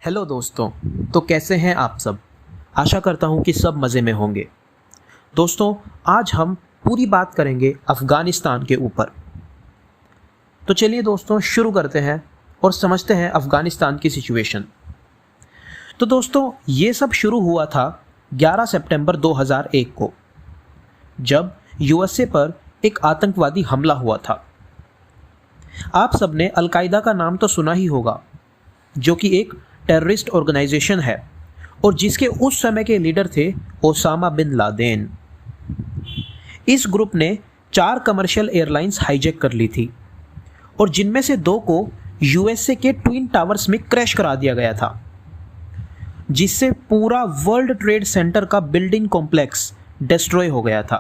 Hello दोस्तों। तो कैसे हैं आप सब। आशा करता हूं कि सब मज़े में होंगे। दोस्तों, आज हम पूरी बात करेंगे अफ़गानिस्तान के ऊपर। तो चलिए दोस्तों शुरू करते हैं और समझते हैं अफ़गानिस्तान की सिचुएशन। तो दोस्तों, ये सब शुरू हुआ था 11 सितंबर 2001 को, जब यूएसए पर एक आतंकवादी हमला हुआ था। आप सबने अल-कायदा का नाम तो सुना ही होगा, जो कि एक टेररिस्ट ऑर्गेनाइजेशन है और जिसके उस समय के लीडर थे ओसामा बिन लादेन। इस ग्रुप ने 4 कमर्शियल एयरलाइंस हाईजैक कर ली थी और जिनमें से 2 को यूएसए के ट्विन टावर्स में क्रैश करा दिया गया था, जिससे पूरा वर्ल्ड ट्रेड सेंटर का बिल्डिंग कॉम्प्लेक्स डिस्ट्रॉय हो गया था।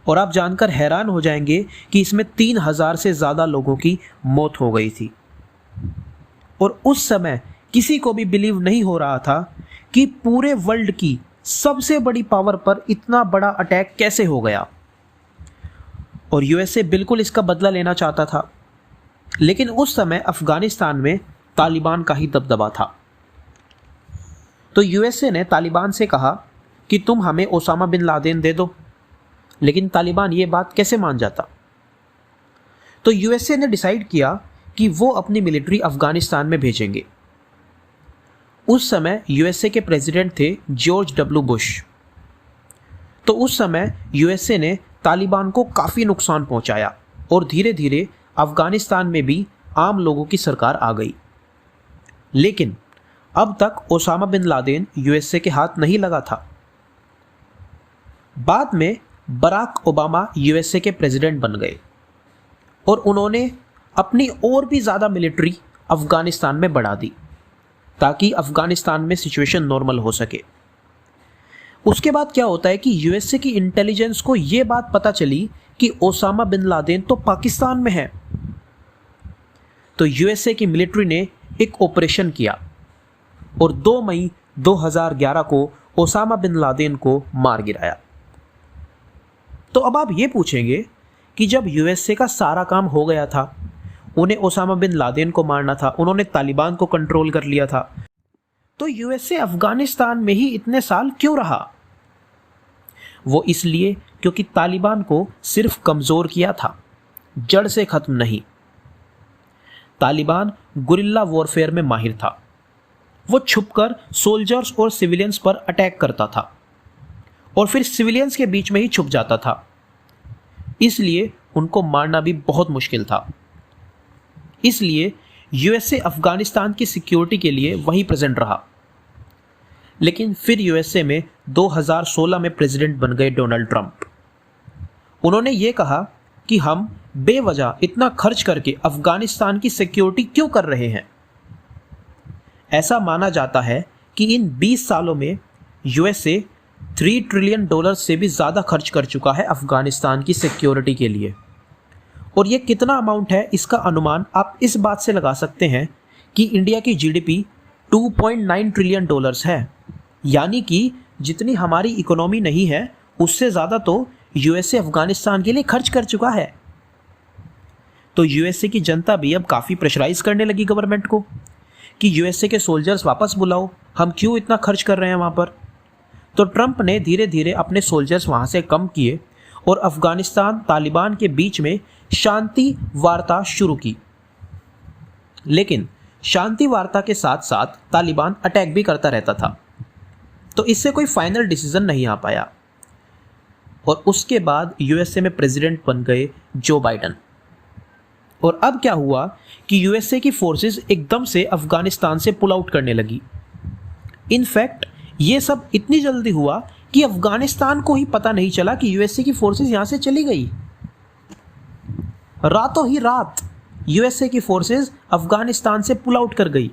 और आप जानकर हैरान हो जाएंगे कि इसमें 3000 से ज़्यादा लोगों की मौत हो गई थी। और उस समय किसी को भी बिलीव नहीं हो रहा था कि पूरे वर्ल्ड की सबसे बड़ी पावर पर इतना बड़ा अटैक कैसे हो गया। और यूएसए बिल्कुल इसका बदला लेना चाहता था, लेकिन उस समय अफ़गानिस्तान में तालिबान का ही दबदबा था। तो यूएसए ने तालिबान से कहा कि तुम हमें ओसामा बिन लादेन दे दो, लेकिन तालिबान ये बात कैसे मान जाता। तो यूएसए ने डिसाइड किया कि वो अपनी मिलिट्री अफ़गानिस्तान में भेजेंगे। उस समय यूएसए के प्रेसिडेंट थे जॉर्ज डब्ल्यू बुश। तो उस समय यूएसए ने तालिबान को काफ़ी नुकसान पहुंचाया और धीरे धीरे अफ़गानिस्तान में भी आम लोगों की सरकार आ गई। लेकिन अब तक ओसामा बिन लादेन यूएसए के हाथ नहीं लगा था। बाद में बराक ओबामा यूएसए के प्रेसिडेंट बन गए और उन्होंने अपनी और भी ज़्यादा मिलिट्री अफ़गानिस्तान में बढ़ा दी ताकि अफ़गानिस्तान में सिचुएशन नॉर्मल हो सके। उसके बाद क्या होता है कि यूएसए की इंटेलिजेंस को ये बात पता चली कि ओसामा बिन लादेन तो पाकिस्तान में है। तो यूएसए की मिलिट्री ने एक ऑपरेशन किया और 2 मई 2011 को ओसामा बिन लादेन को मार गिराया। तो अब आप ये पूछेंगे कि जब यूएसए का सारा काम हो गया था, उन्हें ओसामा बिन लादेन को मारना था, उन्होंने तालिबान को कंट्रोल कर लिया था, तो यूएसए अफ़गानिस्तान में ही इतने साल क्यों रहा। वो इसलिए क्योंकि तालिबान को सिर्फ कमज़ोर किया था, जड़ से ख़त्म नहीं। तालिबान गुरिल्ला वॉरफेयर में माहिर था। वो छुपकर सोल्जर्स और सिविलियंस पर अटैक करता था और फिर सिविलियंस के बीच में ही छुप जाता था, इसलिए उनको मारना भी बहुत मुश्किल था। इसलिए यूएसए अफ़गानिस्तान की सिक्योरिटी के लिए वहीं प्रेजेंट रहा। लेकिन फिर यूएसए में 2016 में प्रेसिडेंट बन गए डोनाल्ड ट्रंप। उन्होंने ये कहा कि हम बेवजह इतना खर्च करके अफ़गानिस्तान की सिक्योरिटी क्यों कर रहे हैं। ऐसा माना जाता है कि इन 20 सालों में यूएसए $3 ट्रिलियन से भी ज़्यादा खर्च कर चुका है अफ़गानिस्तान की सिक्योरिटी के लिए। और ये कितना अमाउंट है, इसका अनुमान आप इस बात से लगा सकते हैं कि इंडिया की जीडीपी $2.9 ट्रिलियन है। यानी कि जितनी हमारी इकोनॉमी नहीं है, उससे ज़्यादा तो यूएसए अफ़गानिस्तान के लिए खर्च कर चुका है। तो यूएसए की जनता भी अब काफ़ी प्रेशराइज करने लगी गवर्नमेंट को कि यूएसए के सोल्जर्स वापस बुलाओ, हम क्यों इतना खर्च कर रहे हैं वहाँ पर। तो ट्रंप ने धीरे धीरे अपने सोल्जर्स वहाँ से कम किए और अफ़गानिस्तान तालिबान के बीच में शांति वार्ता शुरू की। लेकिन शांति वार्ता के साथ साथ तालिबान अटैक भी करता रहता था, तो इससे कोई फाइनल डिसीजन नहीं आ पाया। और उसके बाद यूएसए में प्रेसिडेंट बन गए जो बाइडन। और अब क्या हुआ कि यूएसए की फोर्सेस एकदम से अफ़गानिस्तान से पुल आउट करने लगी। इनफैक्ट ये सब इतनी जल्दी हुआ कि अफ़गानिस्तान को ही पता नहीं चला कि यूएसए की फोर्सेस यहाँ से चली गई। रातों ही रात यूएसए की फोर्सेस अफ़गानिस्तान से पुल आउट कर गई।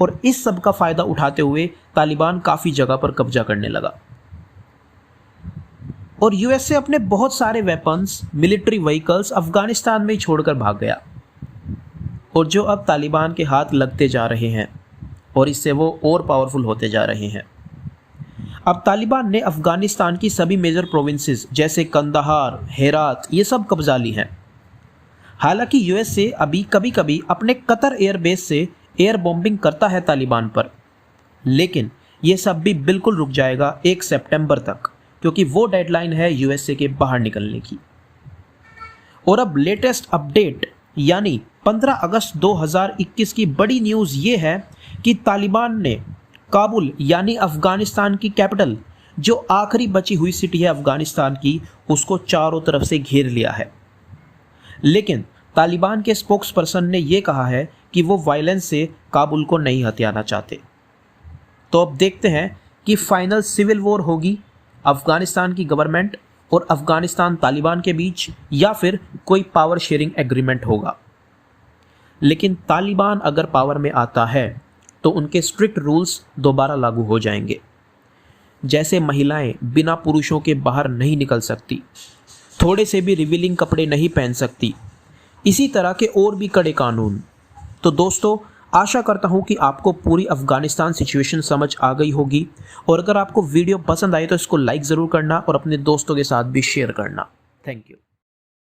और इस सब का फ़ायदा उठाते हुए तालिबान काफ़ी जगह पर कब्जा करने लगा और यूएसए अपने बहुत सारे वेपन्स, मिलिट्री व्हीकल्स अफ़गानिस्तान में ही छोड़कर भाग गया, और जो अब तालिबान के हाथ लगते जा रहे हैं और इससे वो और पावरफुल होते जा रहे हैं। अब तालिबान ने अफ़गानिस्तान की सभी मेजर प्रोविंसेस जैसे कंदाहार, हेरात, ये सब कब्जा ली हैं। हालांकि यूएसए अभी कभी कभी अपने कतर एयरबेस से एयर बॉम्बिंग करता है तालिबान पर, लेकिन ये सब भी बिल्कुल रुक जाएगा 1 सितंबर तक, क्योंकि वो डेडलाइन है यूएसए के बाहर निकलने की। और अब लेटेस्ट अपडेट यानी 15 अगस्त 2021 की बड़ी न्यूज़ ये है कि तालिबान ने काबुल यानी अफ़गानिस्तान की कैपिटल, जो आखिरी बची हुई सिटी है अफ़गानिस्तान की, उसको चारों तरफ से घेर लिया है। लेकिन तालिबान के स्पोक्स पर्सन ने यह कहा है कि वो वायलेंस से काबुल को नहीं हथियाना चाहते। तो अब देखते हैं कि फाइनल सिविल वॉर होगी अफ़गानिस्तान की गवर्नमेंट और अफ़गानिस्तान तालिबान के बीच, या फिर कोई पावर शेयरिंग एग्रीमेंट होगा। लेकिन तालिबान अगर पावर में आता है तो उनके स्ट्रिक्ट रूल्स दोबारा लागू हो जाएंगे, जैसे महिलाएं बिना पुरुषों के बाहर नहीं निकल सकती, थोड़े से भी रिवीलिंग कपड़े नहीं पहन सकती, इसी तरह के और भी कड़े कानून। तो दोस्तों, आशा करता हूं कि आपको पूरी अफ़गानिस्तान सिचुएशन समझ आ गई होगी, और अगर आपको वीडियो पसंद आए तो इसको लाइक ज़रूर करना और अपने दोस्तों के साथ भी शेयर करना। Thank you.